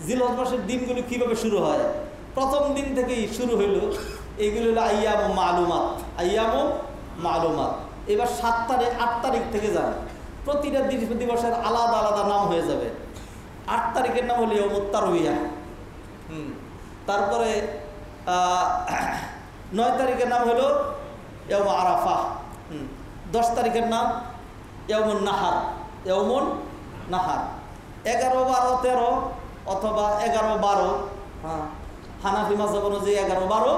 জিলহজ মাসের দিনগুলো কিভাবে শুরু হয়? প্রথম দিন থেকেই শুরু হইল। এইগুলো হলো আইয়ামু মালুমাত, আইয়ামু মালুমাত। এবার 7 তারিখ 8 তারিখ থেকে যান, প্রতিটা দিবসের আলাদা আলাদা নাম হয়ে যাবে। 8 তারিখের নাম হলো ইয়াউমুত তারবিয়া। তারপরে 9 তারিখের নাম হলো ইয়াউম আরাফা। 10 তারিখের নাম ইয়াউমুন নাহার, ইয়াউমুন নাহার। 11, 12, 13 অথবা 11, 12, হ্যাঁ, হানাফি মাযহাব অনুযায়ী 11, 12,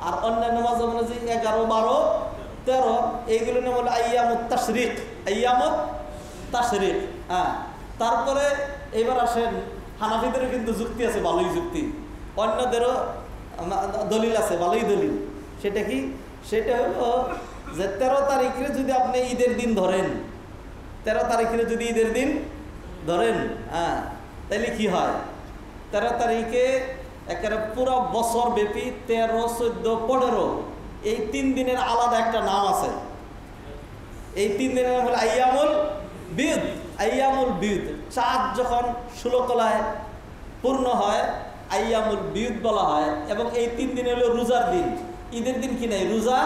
আর অন্যান্য মাযহাব অনুযায়ী 11, 12, 13। এইগুলো নাম হলো আইয়ামুত তাশরিক, আইয়ামুত তাশরিক। হ্যাঁ, তারপরে এবার আসেন, হানাফিদেরও কিন্তু যুক্তি আছে, ভালোই যুক্তি, অন্যদেরও দলিল আছে, ভালোই দলিল। সেটা কি? সেটা হলো যে 13 তারিখে যদি আপনি ঈদের দিন ধরেন, 13 তারিখে যদি ঈদের দিন ধরেন, হ্যাঁ, তাহলে কি হয়? 13 তারিখে একেবারে পুরো বছর ব্যাপী 13, 14, 15 এই 3 দিনের আলাদা একটা নাম আছে। এই 3 দিনের নাম হলো আইয়ামুল বিদ, আইয়ামুল বিদ। চাঁদ যখন 16 কলায় পূর্ণ হয় আইয়ামুল বিদ বলা হয়। এবং এই 3 দিন হলো রোজার দিন, ঈদের দিন কি নাই? রোজা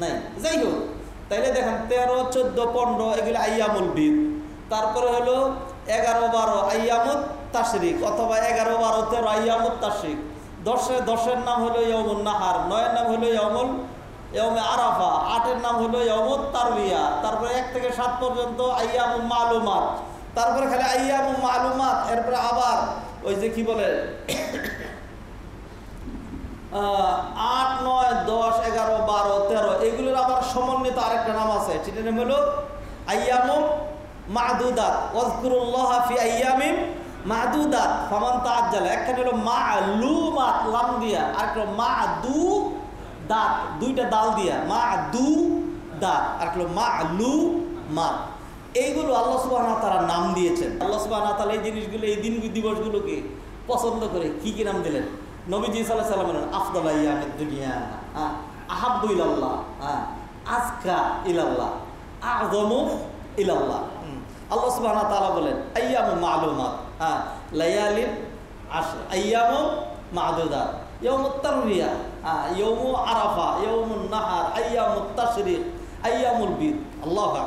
নাই। যাই হোক, তাইলে দেখেন 13, 14, 15 এগুলো আইয়ামুল বিদ। তারপরে হলো 11, 12 আইয়ামুত তাশরিক, অথবা 11, 12, 13 আইয়ামুত তাশরিক। 10-এর নাম হলো ইয়াউমুন নাহার, 9-এর নাম হলো ইয়াউমে আরাফা, 8-এর নাম হলো ইয়াউমুত তারবিয়া। তারপরে 1 থেকে 7 পর্যন্ত আইয়ামুল মালুমাত। তারপরে খালি আইয়ামুল মালুমাত। এরপরে আবার ওই যে কি বলে 8, 9, 10, 11, 12, 13 এগুলোর আবার সমন্বিত আরেকটা নাম আছে। সেটার নাম হলো আইয়ামুম মা'দুদাত, ওয়াজকুরুল্লাহ ফি আইয়ামিন মা'দুদাত ফামান তাআজ্জালা। একটা হলো মা'লুমাত লাম দিয়া, আরেকটা মা'দুদাত দুইটা দাল দিয়া, মা'দুদাত, আরেকটা মা'লুমাত। এইগুলো আল্লাহ সুবহানাহু ওয়া তাআলা নাম দিয়েছেন। আল্লাহ সুবহানাহু ওয়া তাআলা এই জিনিসগুলো, এই দিন দিবসগুলোকে পছন্দ করে কি কি নাম দিলেন? নবীজি সাল্লাল্লাহু আলাইহি ওয়াসাল্লাম বলেন আফদাল আইয়ামিদ দুনিয়া, আহাব্বু ইলাল্লাহ, আজকা ইলাল্লাহ, আযমু ইলাল্লাহ। আল্লাহ সুবহানাহু ওয়া তাআলা বলেন আইয়ামু মা'লুমাত, লায়ালিন আশর, আইয়ামু মা'দুদাত, ইয়াউমুত তারবিয়া, ইয়াউমু আরাফা, ইয়াউমুন নাহার, আইয়ামুত তাশরিক, আইয়ামুল বিদ। আল্লাহু আকবার।